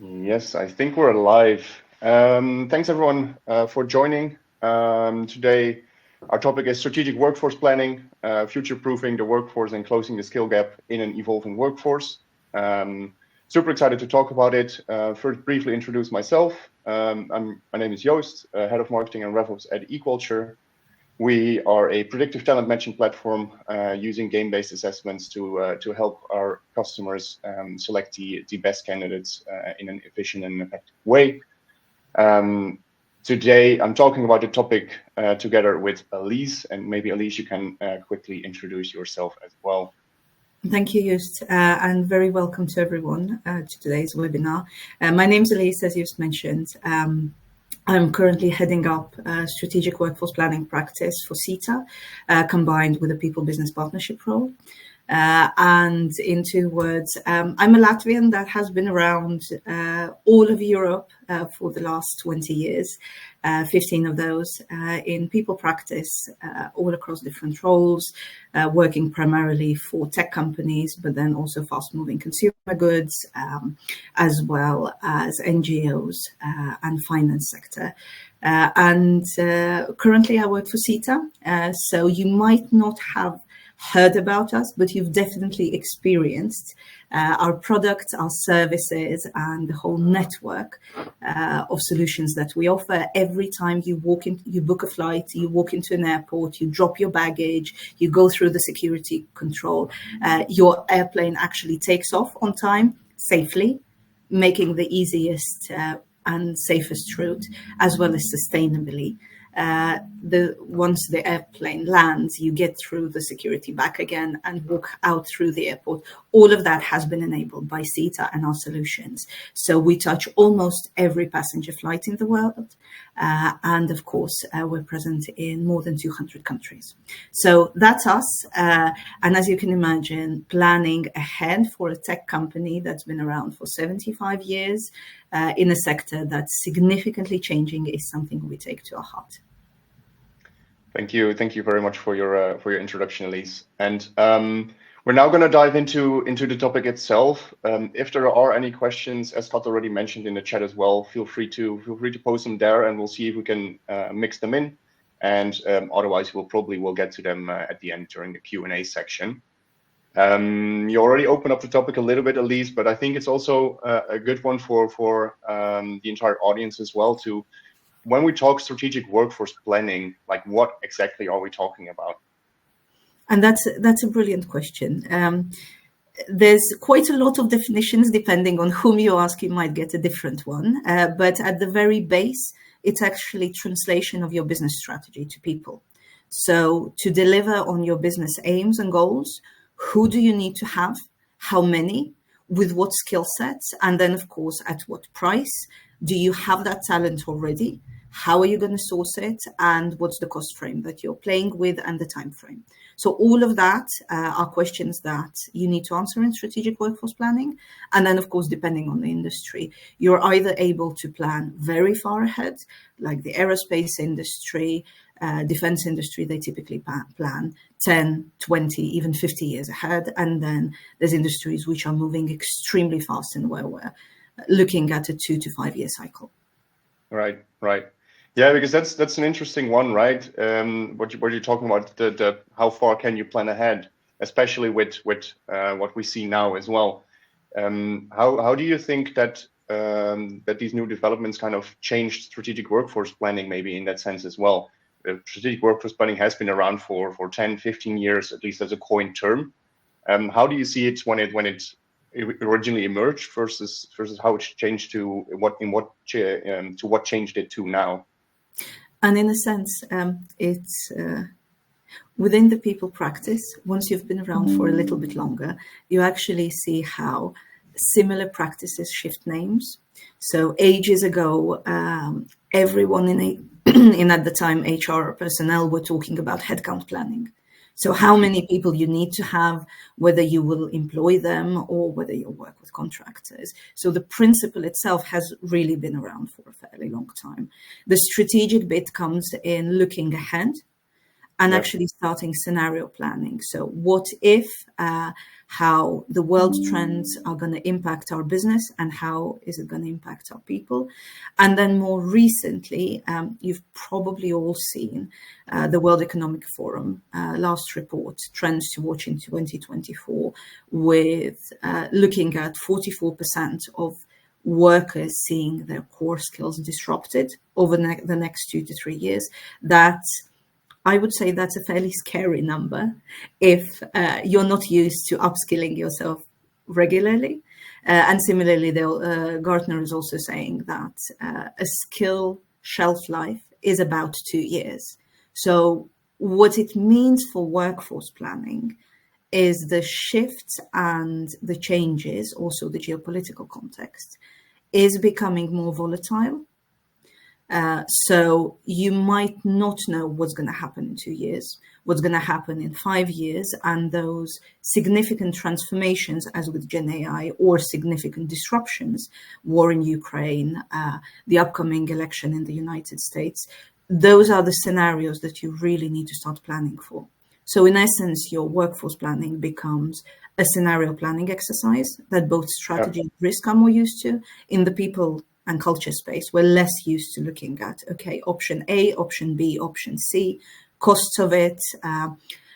Yes, I think we're live. Thanks everyone for joining. Today, our topic is strategic workforce planning, future-proofing the workforce and closing the skill gap in an evolving workforce. Super excited to talk about it. First, briefly introduce myself. My name is Joost, Head of Marketing and RevOps at Equalture. We are a predictive talent matching platform using game-based assessments to help our customers select the best candidates in an efficient and effective way. Today, I'm talking about the topic together with Alise, and maybe Alise, you can quickly introduce yourself as well. Thank you, Joost, and very welcome to everyone to today's webinar. My name is Alise, as you've mentioned. I'm currently heading up a strategic workforce planning practice for Sita, combined with a people business partnership role. And in 2 words, I'm a Latvian that has been around all of Europe for the last 20 years, 15 of those in people practice, all across different roles, working primarily for tech companies, but then also fast-moving consumer goods, as well as NGOs and finance sector. And currently I work for Sita, so you might not have heard about us, but you've definitely experienced our products, our services, and the whole network of solutions that we offer. Every time you walk in, you book a flight, you walk into an airport, you drop your baggage, you go through the security control, your airplane actually takes off on time, safely, making the easiest and safest route, as well as sustainably. Once the airplane lands, you get through the security back again and walk out through the airport. All of that has been enabled by Sita and our solutions. So we touch almost every passenger flight in the world. And of course, we're present in more than 200 countries. So that's us. And as you can imagine, planning ahead for a tech company that's been around for 75 years in a sector that's significantly changing is something we take to our heart. Thank you very much for your introduction, Alise. And we're now going to dive into the topic itself. If there are any questions, as Scott already mentioned in the chat as well, feel free to post them there, and we'll see if we can mix them in. And otherwise, we'll get to them at the end during the Q&A section. You already opened up the topic a little bit, Alise, but I think it's also a good one for the entire audience as well to. When we talk strategic workforce planning, like what exactly are we talking about? And that's a brilliant question. There's quite a lot of definitions. Depending on whom you ask, you might get a different one. But at the very base, it's actually translation of your business strategy to people. So to deliver on your business aims and goals, who do you need to have? How many? With what skill sets? And then, of course, at what price? Do you have that talent already? How are you going to source it? And what's the cost frame that you're playing with and the time frame? So all of that are questions that you need to answer in strategic workforce planning. And then, of course, depending on the industry, you're either able to plan very far ahead, like the aerospace industry, defense industry, they typically plan 10, 20, even 50 years ahead. And then there's industries which are moving extremely fast and where we're looking at a 2 to 5 year cycle. Right. Yeah, because that's an interesting one, right? What you're talking about, the how far can you plan ahead, especially with what we see now as well. How do you think that these new developments kind of changed strategic workforce planning, maybe in that sense as well? Strategic workforce planning has been around for 10, 15 years, at least as a coined term. How do you see it when it originally emerged versus how it's changed to what changed it to now? And in a sense, it's within the people practice. Once you've been around for a little bit longer, you actually see how similar practices shift names. So ages ago, everyone in at the time HR personnel were talking about headcount planning. So how many people you need to have, whether you will employ them or whether you work with contractors. So the principle itself has really been around for a fairly long time. The strategic bit comes in looking ahead and actually starting scenario planning. So what if, how the world trends are going to impact our business, and how is it going to impact our people? And then more recently, you've probably all seen the World Economic Forum last report, Trends to Watch in 2024, with looking at 44% of workers seeing their core skills disrupted over the next 2 to 3 years. I would say that's a fairly scary number if you're not used to upskilling yourself regularly. And similarly, Gartner is also saying that a skill shelf life is about 2 years. So what it means for workforce planning is the shifts and the changes, also the geopolitical context, is becoming more volatile. So you might not know what's going to happen in 2 years, what's going to happen in 5 years, and those significant transformations, as with Gen AI, or significant disruptions, war in Ukraine, the upcoming election in the United States, those are the scenarios that you really need to start planning for. So in essence, your workforce planning becomes a scenario planning exercise that both strategy and risk are more used to. In the people and culture space, we're less used to looking at, okay, option A, option B, option C, costs of it,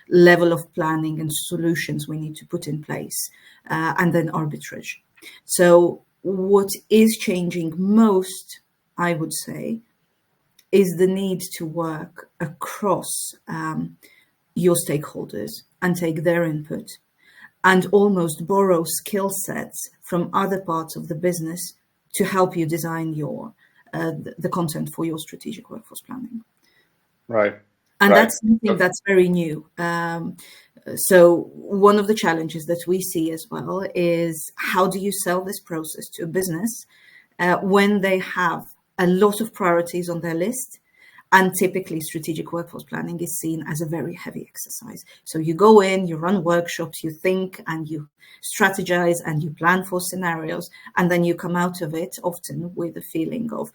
level of planning and solutions we need to put in place, and then arbitrage. So what is changing most, I would say, is the need to work across your stakeholders and take their input and almost borrow skill sets from other parts of the business to help you design your the content for your strategic workforce planning. Right. And that's something that's very new. So one of the challenges that we see as well is, how do you sell this process to a business when they have a lot of priorities on their list? And typically strategic workforce planning is seen as a very heavy exercise. So you go in, you run workshops, you think and you strategize and you plan for scenarios, and then you come out of it often with a feeling of,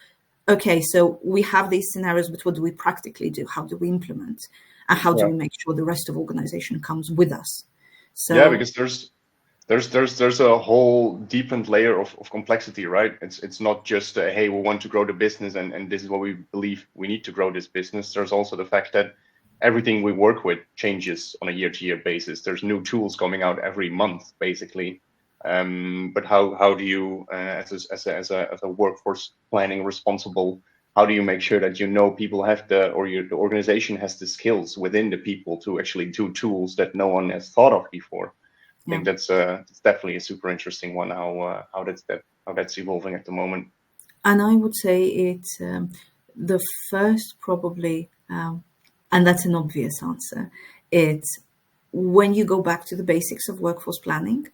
okay, so we have these scenarios, but what do we practically do? How do we implement? And how do we make sure the rest of the organization comes with us? So yeah, because there's a whole deepened layer of complexity, right? It's not just hey, we want to grow the business and this is what we believe we need to grow this business. There's also the fact that everything we work with changes on a year-to-year basis. There's new tools coming out every month, basically. But how do you, as a workforce planning responsible, how do you make sure that people have the organization has the skills within the people to actually do tools that no one has thought of before? I think that's definitely a super interesting one. How that's evolving at the moment. And I would say it's the first probably, and that's an obvious answer. It's when you go back to the basics of workforce planning,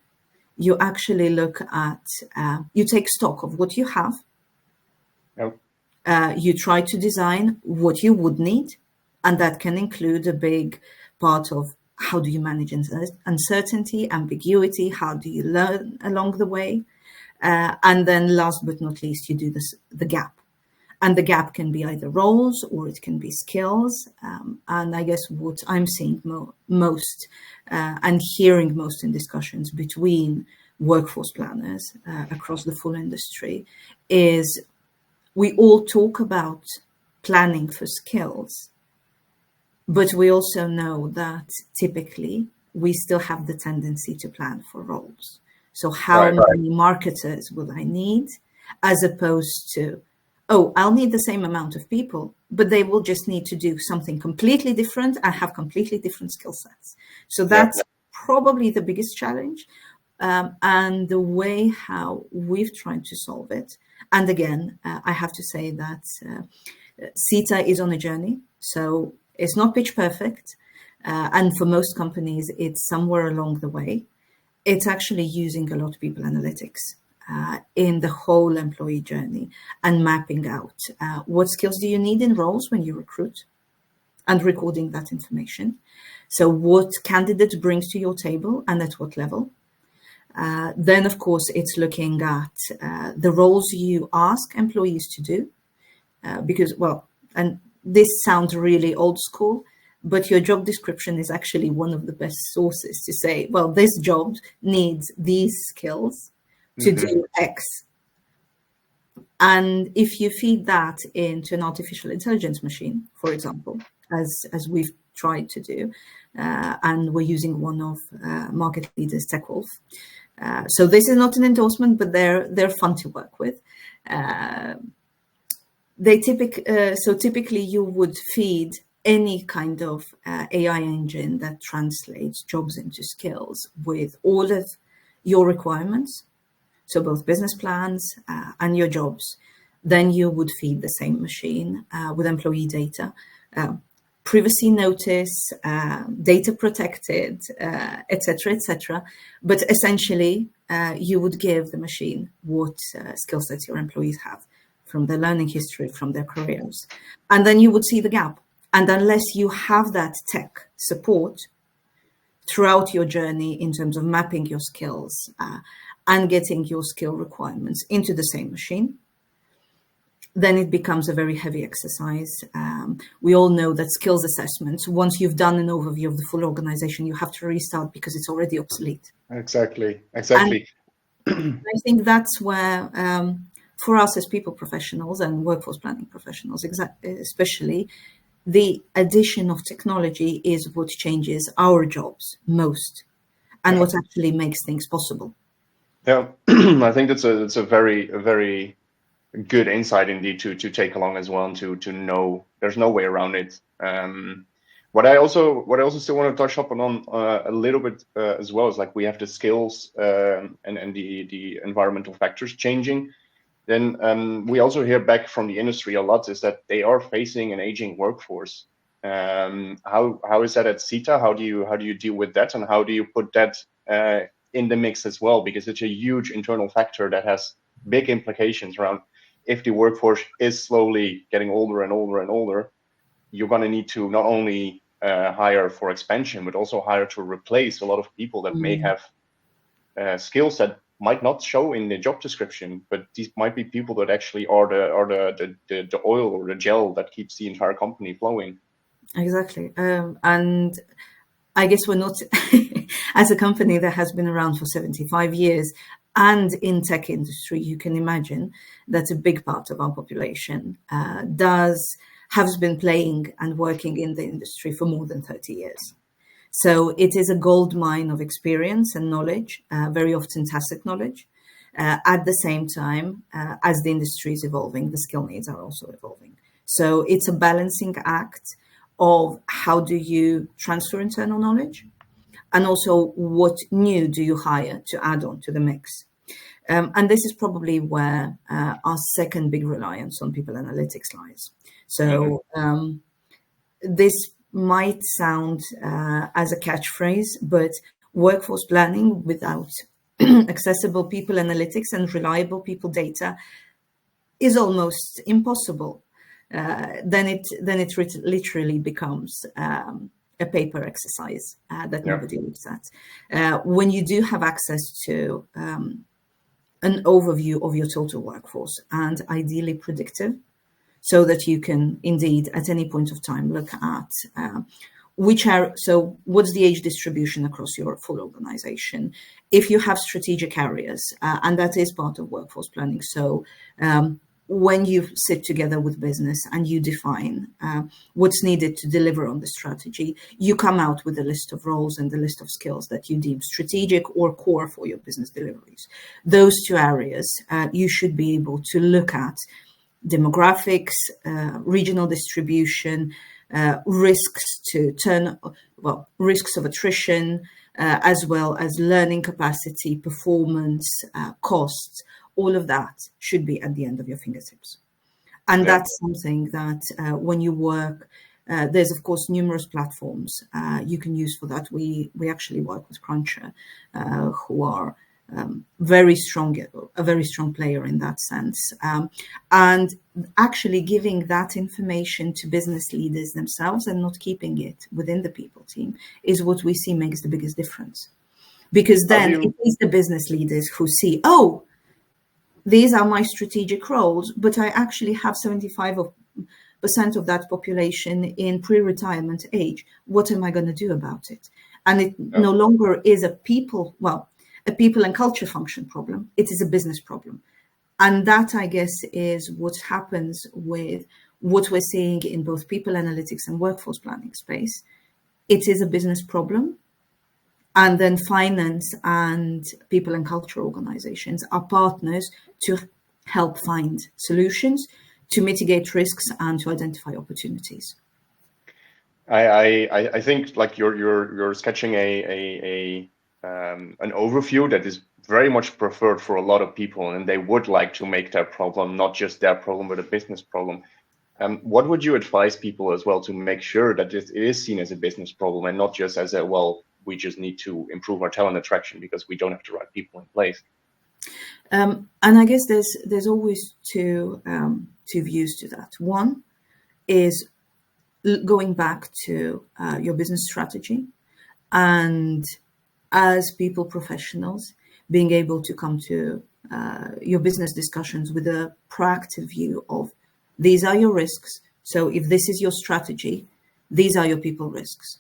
you actually look at, you take stock of what you have. Yep. You try to design what you would need, and that can include a big part of how do you manage uncertainty, ambiguity, how do you learn along the way? And then last but not least, you do the gap. And the gap can be either roles or it can be skills. And I guess what I'm seeing most and hearing most in discussions between workforce planners across the full industry is we all talk about planning for skills, but we also know that typically we still have the tendency to plan for roles. So how many marketers will I need, as opposed to, oh, I'll need the same amount of people, but they will just need to do something completely different and have completely different skill sets. So that's probably the biggest challenge. And the way how we've tried to solve it. And again, I have to say that Sita is on a journey. So it's not pitch perfect. And for most companies, it's somewhere along the way. It's actually using a lot of people analytics in the whole employee journey and mapping out what skills do you need in roles when you recruit and recording that information. So what candidate brings to your table and at what level. Then, of course, it's looking at the roles you ask employees to do because, well, and this sounds really old school, but your job description is actually one of the best sources to say, well, this job needs these skills to do X. And if you feed that into an artificial intelligence machine, for example, as we've tried to do, and we're using one of market leaders, TechWolf. So this is not an endorsement, but they're fun to work with. Typically you would feed any kind of AI engine that translates jobs into skills with all of your requirements, so both business plans and your jobs. Then you would feed the same machine with employee data, privacy notice, data protected, etc., etc. But essentially, you would give the machine what skill sets your employees have from their learning history, from their careers. And then you would see the gap. And unless you have that tech support throughout your journey in terms of mapping your skills and getting your skill requirements into the same machine, then it becomes a very heavy exercise. We all know that skills assessments, once you've done an overview of the full organization, you have to restart because it's already obsolete. Exactly. And I think that's where, for us as people professionals and workforce planning professionals, especially, the addition of technology is what changes our jobs most and what actually makes things possible. Yeah, I think that's a very good insight indeed to take along as well, and to know there's no way around it. What I also still want to touch up on a little bit as well is, like, we have the skills and the environmental factors changing. Then we also hear back from the industry a lot is that they are facing an aging workforce. How is that at Sita? How do you deal with that, and how do you put that in the mix as well? Because it's a huge internal factor that has big implications around, if the workforce is slowly getting older and older and older, you're going to need to not only hire for expansion, but also hire to replace a lot of people that may have skills that might not show in the job description, but these might be people that actually are the oil or the gel that keeps the entire company flowing. Exactly. And I guess we're not, as a company that has been around for 75 years, and in tech industry, you can imagine that a big part of our population has been playing and working in the industry for more than 30 years. So it is a gold mine of experience and knowledge, very often tacit knowledge. At the same time, as the industry is evolving, the skill needs are also evolving. So it's a balancing act of how do you transfer internal knowledge, and also what new do you hire to add on to the mix. And this is probably where our second big reliance on people analytics lies. So this might sound as a catchphrase, but workforce planning without accessible people analytics and reliable people data is almost impossible. Then it literally becomes a paper exercise that nobody looks at. When you do have access to an overview of your total workforce, and ideally predictive, so that you can indeed at any point of time look at so what's the age distribution across your full organization? If you have strategic areas, and that is part of workforce planning. So when you sit together with business and you define what's needed to deliver on the strategy, you come out with a list of roles and the list of skills that you deem strategic or core for your business deliveries. Those two areas, you should be able to look at demographics, regional distribution, risks of attrition, as well as learning capacity, performance, costs. All of that should be at the end of your fingertips. And that's something that when you work, there's of course numerous platforms you can use for that. We actually work with Cruncher, who are a very strong player in that sense. And actually giving that information to business leaders themselves and not keeping it within the people team is what we see makes the biggest difference. Because then it is the business leaders who see, these are my strategic roles, but I actually have 75% of that population in pre-retirement age. What am I going to do about it? And it no longer is a people and culture function problem. It is a business problem. And that, I guess, is what happens with what we're seeing in both people analytics and workforce planning space. It is a business problem. And then finance and people and culture organizations are partners to help find solutions, to mitigate risks, and to identify opportunities. I think like you're sketching an overview that is very much preferred for a lot of people, and they would like to make their problem not just their problem but a business problem. What would you advise people as well to make sure that it is seen as a business problem and not just as we just need to improve our talent attraction because we don't have the right people in place? And I guess there's always two views to that. One is going back to your business strategy, and as people professionals being able to come to your business discussions with a proactive view of these are your risks. So if this is your strategy, these are your people risks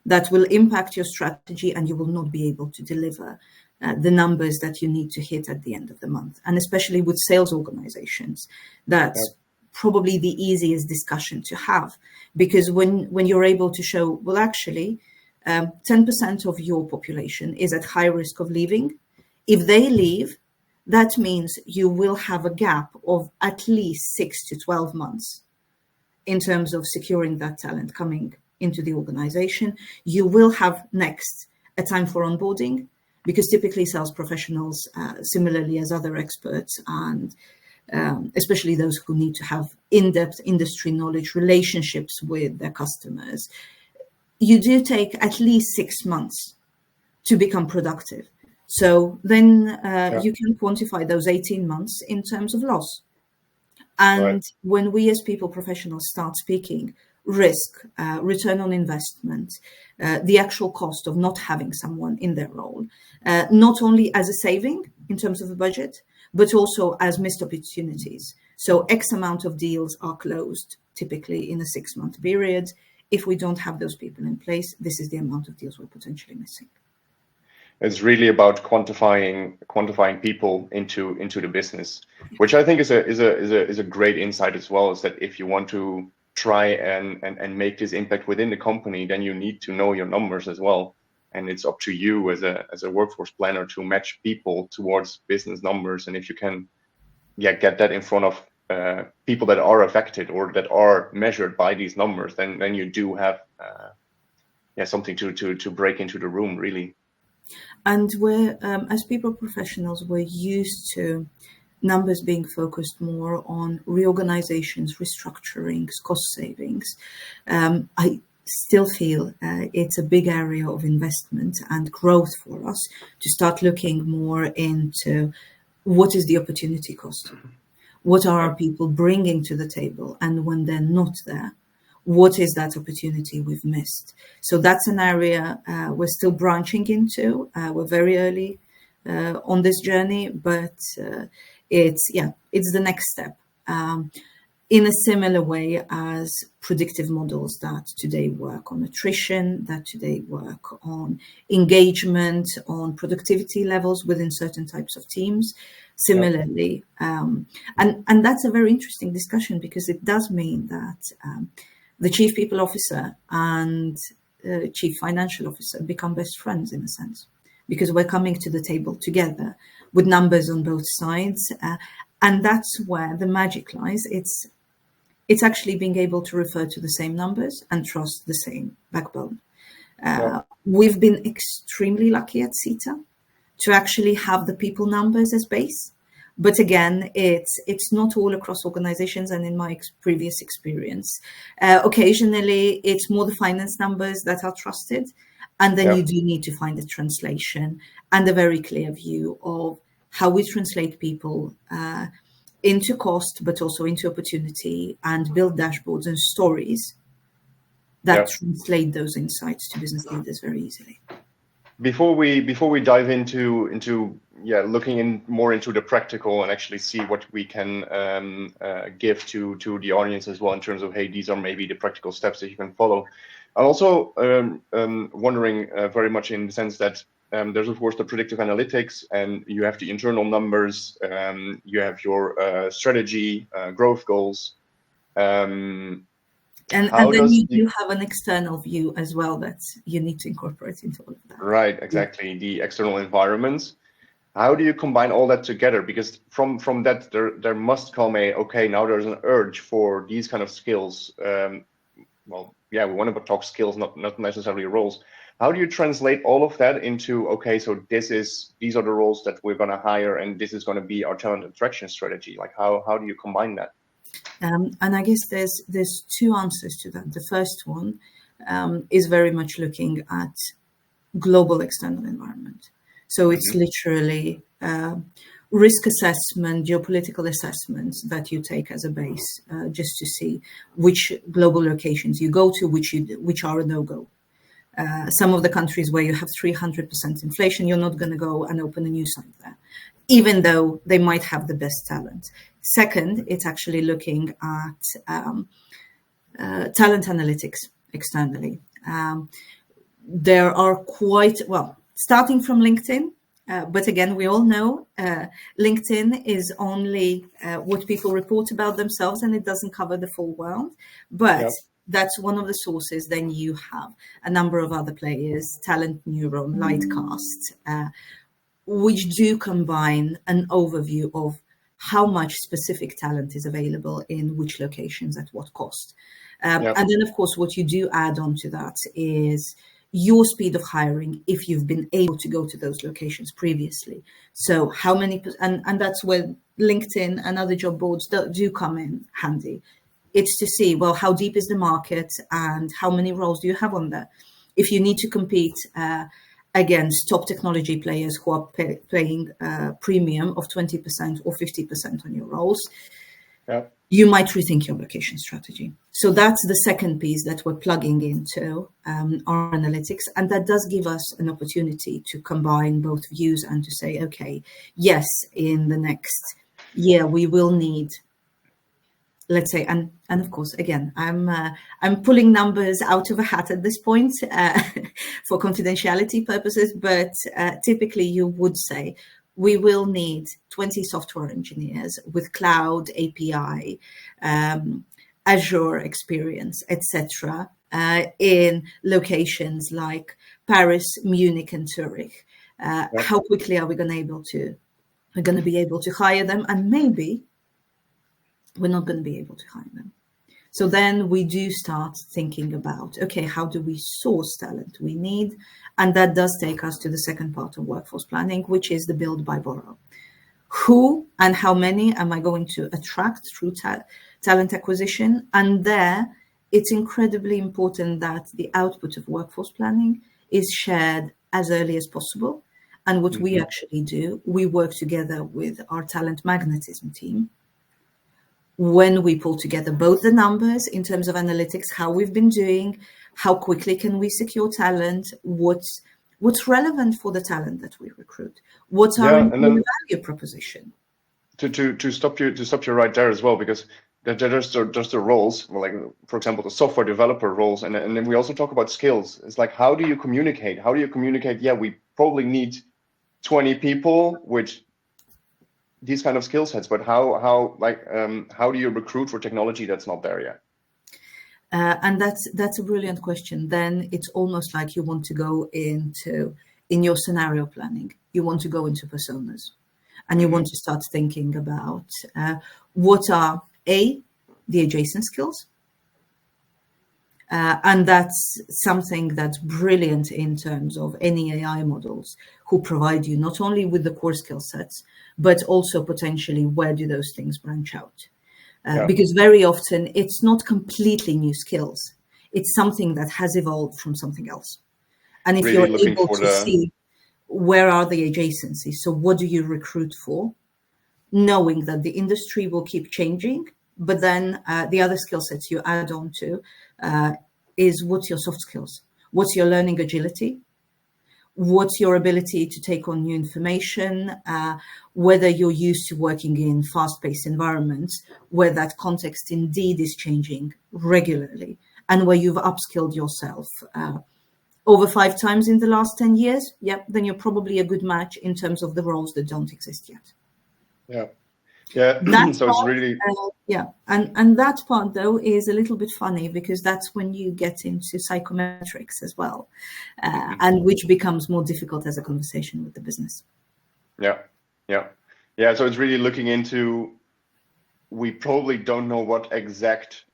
that will impact your strategy, and you will not be able to deliver the numbers that you need to hit at the end of the month. And especially with sales organizations, that's probably the easiest discussion to have, because when you're able to show, well, actually, 10% of your population is at high risk of leaving. If they leave, that means you will have a gap of at least 6 to 12 months in terms of securing that talent coming into the organization. You will have next a time for onboarding, because typically sales professionals, similarly as other experts, and especially those who need to have in-depth industry knowledge, relationships with their customers, you do take at least 6 months to become productive. So then you can quantify those 18 months in terms of loss. And when we as people professionals start speaking risk, return on investment, the actual cost of not having someone in their role, not only as a saving in terms of a budget, but also as missed opportunities. So X amount of deals are closed typically in a 6-month period. If we don't have those people in place, this is the amount of deals we're potentially missing. It's really about quantifying people into the business, which I think is a great insight as well. Is that if you want to try and make this impact within the company, then you need to know your numbers as well, and it's up to you as a workforce planner to match people towards business numbers. And if you can, get that in front of people that are affected or that are measured by these numbers, then you do have something to break into the room really. And we're, as people professionals, we're used to numbers being focused more on reorganizations, restructurings, cost savings. I still feel it's a big area of investment and growth for us to start looking more into what is the opportunity cost? What are our people bringing to the table? And when they're not there, what is that opportunity we've missed? So that's an area we're still branching into. We're very early on this journey, but it's the next step. In a similar way as predictive models that today work on attrition, that today work on engagement, on productivity levels within certain types of teams. Similarly, and that's a very interesting discussion, because it does mean that the chief people officer and chief financial officer become best friends in a sense, because we're coming to the table together with numbers on both sides. And that's where the magic lies. It's actually being able to refer to the same numbers and trust the same backbone. We've been extremely lucky at Sita to actually have the people numbers as base. But again, it's not all across organizations, and in my previous experience, occasionally it's more the finance numbers that are trusted, and then you do need to find a translation and a very clear view of how we translate people into cost, but also into opportunity, and build dashboards and stories that translate those insights to business leaders very easily. Before we dive into looking more into the practical and actually see what we can give to the audience as well in terms of, hey, these are maybe the practical steps that you can follow. I'm also wondering very much in the sense that there's of course the predictive analytics, and you have the internal numbers, you have your strategy, growth goals. And then you do have an external view as well that you need to incorporate into all of that. Right, exactly. The external environments. How do you combine all that together? Because from that, there must come okay, now there's an urge for these kind of skills. Well, yeah, we want to talk skills, not necessarily roles. How do you translate all of that into, okay, so these are the roles that we're going to hire, and this is going to be our talent attraction strategy? Like, how do you combine that? And I guess there's two answers to that. The first one is very much looking at global external environment. So it's literally risk assessment, geopolitical assessments that you take as a base, just to see which global locations you go to, which are a no-go. Some of the countries where you have 300% inflation, you're not going to go and open a new site there, even though they might have the best talent. Second, it's actually looking at talent analytics externally. There are starting from LinkedIn, but again, we all know LinkedIn is only what people report about themselves, and it doesn't cover the full world. But that's one of the sources. Then you have a number of other players, Talent Neuron, Lightcast, which do combine an overview of how much specific talent is available in which locations at what cost. And then, of course, what you do add on to that is your speed of hiring if you've been able to go to those locations previously. So how many, and that's where LinkedIn and other job boards do come in handy. It's to see, well, how deep is the market and how many roles do you have on there? If you need to compete against top technology players who are paying premium of 20% or 50% on your roles, you might rethink your location strategy. So that's the second piece that we're plugging into our analytics. And that does give us an opportunity to combine both views and to say, okay, yes, in the next year, we will need, let's say, and of course, again, I'm pulling numbers out of a hat at this point for confidentiality purposes, but typically you would say we will need 20 software engineers with cloud API, Azure experience, etc., in locations like Paris, Munich, and Zurich. How quickly are we going to be able to hire them? And maybe we're not going to be able to hire them. So then we do start thinking about, okay, how do we source talent we need? And that does take us to the second part of workforce planning, which is the build, buy, borrow. Who and how many am I going to attract through talent acquisition? And there, it's incredibly important that the output of workforce planning is shared as early as possible. And what we actually do, we work together with our talent magnetism team. When we pull together both the numbers in terms of analytics, how we've been doing, how quickly can we secure talent, what's relevant for the talent that we recruit, what's our value proposition. To stop you right there as well, because there's the roles, like for example the software developer roles, and then we also talk about skills. It's like, how do you communicate? Yeah, we probably need 20 people with these kind of skill sets, but how do you recruit for technology that's not there yet? And that's a brilliant question. Then it's almost like you want to go in your scenario planning, you want to go into personas, and you want to start thinking about what are the adjacent skills. And that's something that's brilliant in terms of any AI models who provide you not only with the core skill sets, but also potentially where do those things branch out? Because very often it's not completely new skills. It's something that has evolved from something else. And if you're able to see where are the adjacencies, so what do you recruit for, knowing that the industry will keep changing, but then the other skill sets you add on to is what's your soft skills? What's your learning agility? what's your ability to take on new information, whether you're used to working in fast-paced environments where that context indeed is changing regularly, and where you've upskilled yourself over 5 times in the last 10 years, then you're probably a good match in terms of the roles that don't exist yet. Yeah. That So part, it's really and that part though is a little bit funny, because that's when you get into psychometrics as well, and which becomes more difficult as a conversation with the business. Yeah. So it's really looking into, we probably don't know what exact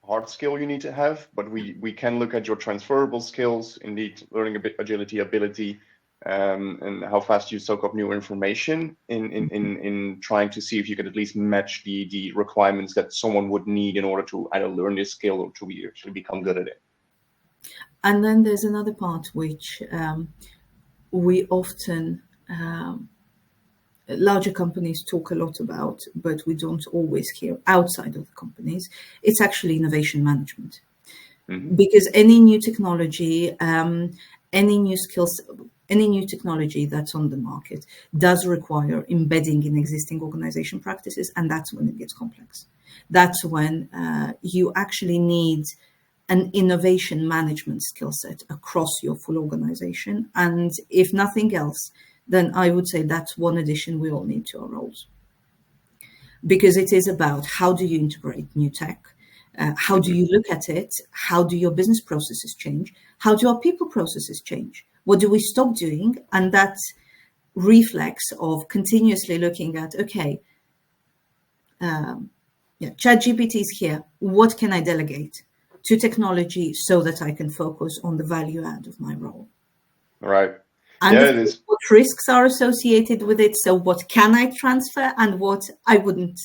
hard skill you need to have, but we can look at your transferable skills, indeed learning a bit agility, ability, and how fast you soak up new information in trying to see if you could at least match the requirements that someone would need in order to either learn this skill or to actually become good at it. And then there's another part which we often, larger companies talk a lot about, but we don't always hear outside of the companies. It's actually innovation management. Because any new technology, any new skills, any new technology that's on the market does require embedding in existing organization practices, and that's when it gets complex. That's when you actually need an innovation management skill set across your full organization. And if nothing else, then I would say that's one addition we all need to our roles. Because it is about how do you integrate new tech? How do you look at it? How do your business processes change? How do our people processes change? What do we stop doing? And that reflex of continuously looking at, okay, ChatGPT is here. What can I delegate to technology so that I can focus on the value add of my role? Right. And it is. What risks are associated with it? So what can I transfer and what I wouldn't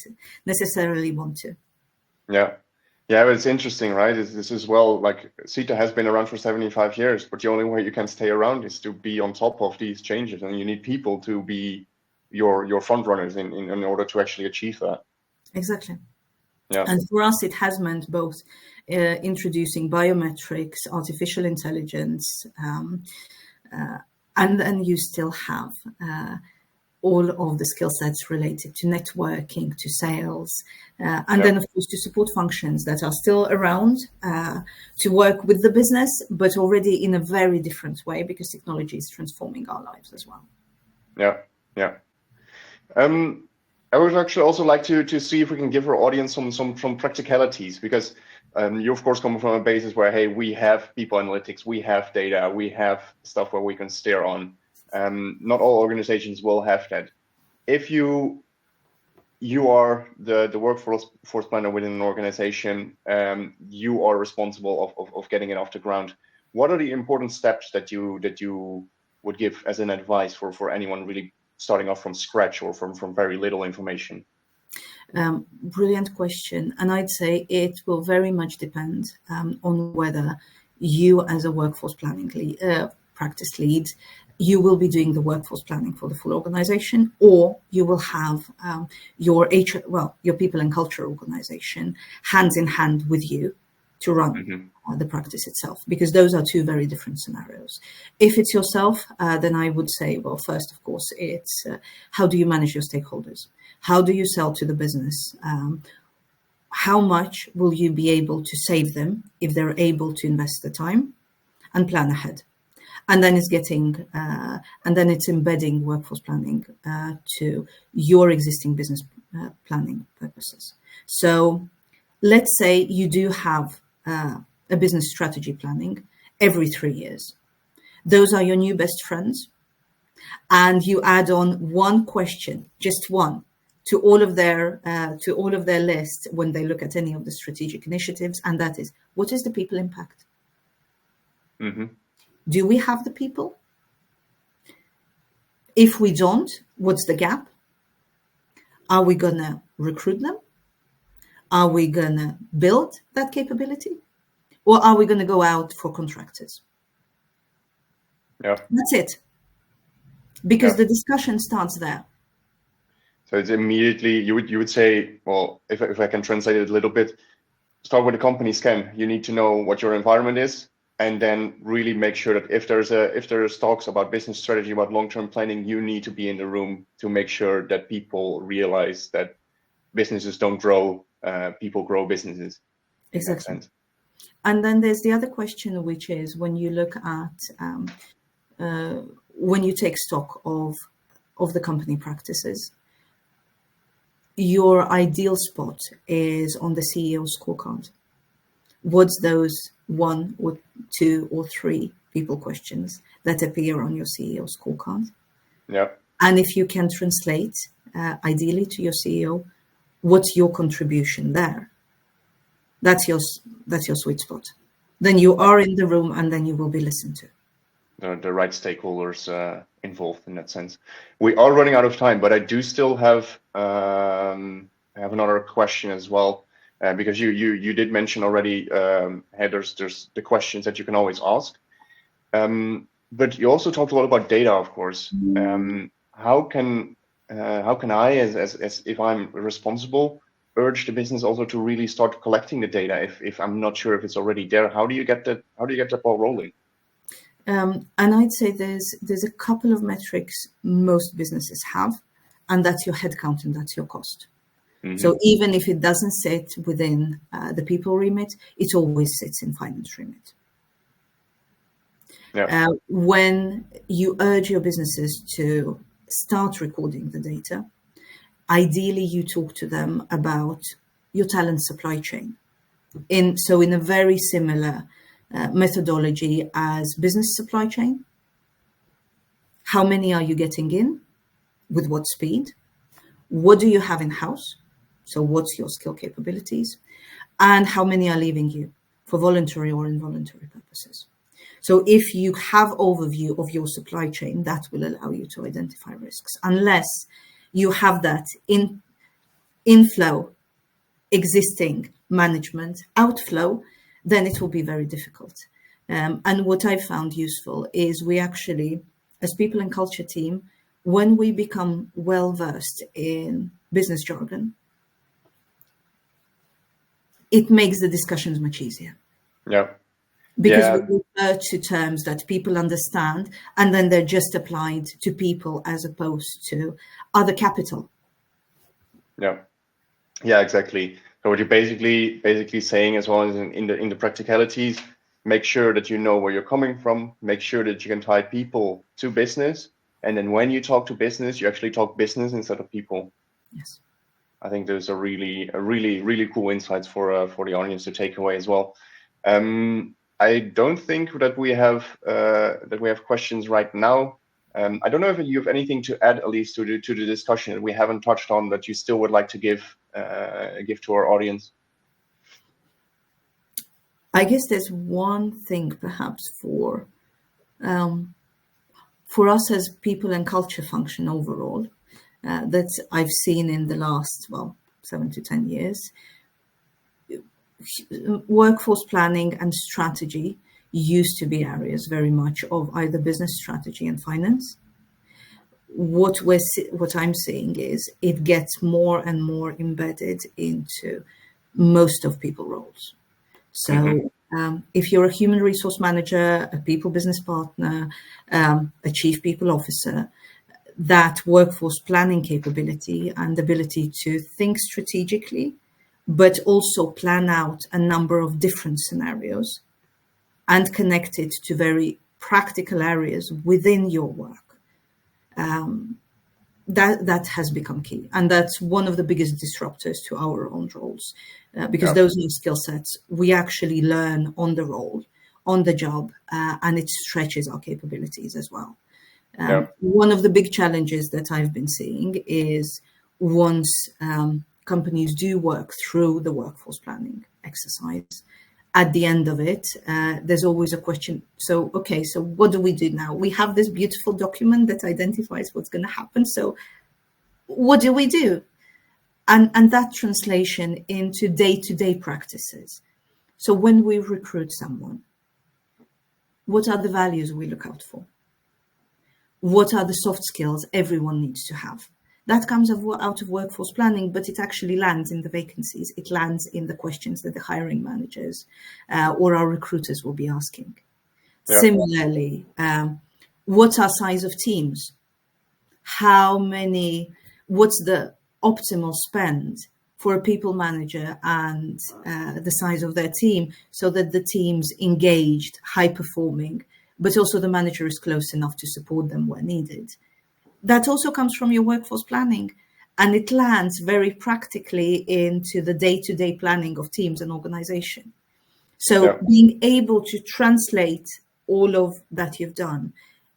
necessarily want to? Yeah, but it's interesting, right? This is, well, like Sita has been around for 75 years, but the only way you can stay around is to be on top of these changes, and you need people to be your front runners in order to actually achieve that. Exactly. Yeah. And for us, it has meant both introducing biometrics, artificial intelligence, and then you still have all of the skill sets related to networking, to sales, and then, of course, to support functions that are still around to work with the business, but already in a very different way, because technology is transforming our lives as well. Yeah. I would actually also like to see if we can give our audience some practicalities, because you, of course, come from a basis where, hey, we have people analytics, we have data, we have stuff where we can steer on. Not all organizations will have that. If you are the workforce planner within an organization, you are responsible of getting it off the ground. What are the important steps that you would give as an advice for anyone really starting off from scratch or from very little information? Brilliant question. And I'd say it will very much depend on whether you, as a workforce planning practice lead, you will be doing the workforce planning for the full organization, or you will have your people and culture organization hands in hand with you to run the practice itself, because those are two very different scenarios. If it's yourself, then I would say, well, first, of course, it's how do you manage your stakeholders? How do you sell to the business? How much will you be able to save them if they're able to invest the time and plan ahead? And then it's embedding workforce planning to your existing business planning purposes. So let's say you do have a business strategy planning every 3 years. Those are your new best friends. And you add on one question, just one, to all of their list when they look at any of the strategic initiatives. And that is, what is the people impact? Do we have the people? If we don't, what's the gap? Are we going to recruit them? Are we going to build that capability? Or are we going to go out for contractors? Yeah. That's it. Because the discussion starts there. So it's immediately, you would say, well, if I can translate it a little bit, start with the company scan. You need to know what your environment is. and then really make sure that if there's talks about business strategy, about long-term planning, you need to be in the room to make sure that people realize that businesses don't grow, people grow businesses. In that Exactly. sense. And then there's the other question, which is when you look at when you take stock of the company practices, your ideal spot is on the CEO scorecard. What's those 1 or 2 or 3 people questions that appear on your CEO scorecard? Yeah. And if you can translate, ideally to your CEO, what's your contribution there? That's your sweet spot. Then you are in the room, and then you will be listened to. The right stakeholders involved in that sense. We are running out of time, but I do still have another question as well, because you did mention already. Hey, there's the questions that you can always ask, but you also talked a lot about data, of course. How can I, as if I'm responsible, urge the business also to really start collecting the data if I'm not sure if it's already there? How do you get that ball rolling? And I'd say there's a couple of metrics most businesses have, and that's your headcount and that's your cost. Mm-hmm. So even if it doesn't sit within the people remit, it always sits in finance remit. Yeah. When you urge your businesses to start recording the data, ideally you talk to them about your talent supply chain. In a very similar methodology as business supply chain. How many are you getting in? With what speed? What do you have in-house? So what's your skill capabilities? And how many are leaving you for voluntary or involuntary purposes? So if you have overview of your supply chain, that will allow you to identify risks. Unless you have that inflow, existing management, outflow, then it will be very difficult. And what I found useful is we actually, as people and culture team, when we become well-versed in business jargon, it makes the discussions much easier. Yeah. Because we refer to terms that people understand, and then they're just applied to people as opposed to other capital. Yeah. Yeah, exactly. So what you're basically saying as well as in the practicalities, make sure that you know where you're coming from, make sure that you can tie people to business. And then when you talk to business, you actually talk business instead of people. Yes. I think those are really cool insights for the audience to take away as well. I don't think that we have questions right now. I don't know if you have anything to add, Alise, to the discussion that we haven't touched on that you still would like to give to our audience. I guess there's one thing perhaps for us as people and culture function overall that I've seen in the last 7 to 10 years. Workforce planning and strategy used to be areas very much of either business strategy and finance. What I'm seeing is it gets more and more embedded into most of people roles. So if you're a human resource manager, a people business partner, a chief people officer, that workforce planning capability and ability to think strategically, but also plan out a number of different scenarios and connect it to very practical areas within your work. That has become key. And that's one of the biggest disruptors to our own roles, because those new skill sets, we actually learn on the role, on the job, and it stretches our capabilities as well. One of the big challenges that I've been seeing is once companies do work through the workforce planning exercise, at the end of it, there's always a question. So what do we do now? We have this beautiful document that identifies what's going to happen. So what do we do? And that translation into day-to-day practices. So when we recruit someone, what are the values we look out for? What are the soft skills everyone needs to have? That comes out of workforce planning, but it actually lands in the vacancies. It lands in the questions that the hiring managers or our recruiters will be asking. Yeah. Similarly, what's our size of teams? What's the optimal spend for a people manager and the size of their team, so that the team's engaged, high performing, but also the manager is close enough to support them where needed. That also comes from your workforce planning, and it lands very practically into the day-to-day planning of teams and organization. So being able to translate all of that you've done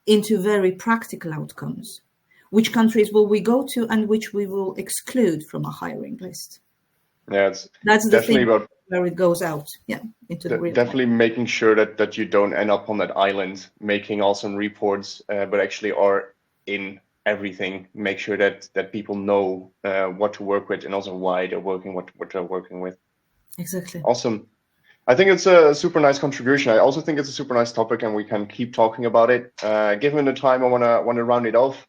into very practical outcomes. Which countries will we go to and which we will exclude from a hiring list? Yeah, it's That's the definitely thing about where it goes out, into the real definitely making sure that you don't end up on that island making awesome reports, but actually are in everything. Make sure that people know what to work with and also why they're working what they're working with. Exactly. Awesome. I think it's a super nice contribution. I also think it's a super nice topic, and we can keep talking about it. Given the time, I wanna round it off.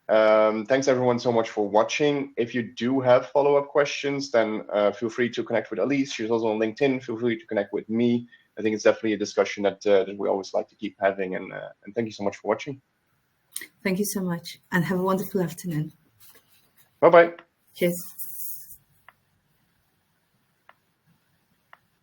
Thanks everyone so much for watching. If you do have follow-up questions, then feel free to connect with Alise. She's also on LinkedIn. Feel free to connect with me. I think it's definitely a discussion that we always like to keep having. And thank you so much for watching. Thank you so much, and have a wonderful afternoon. Bye bye. Cheers.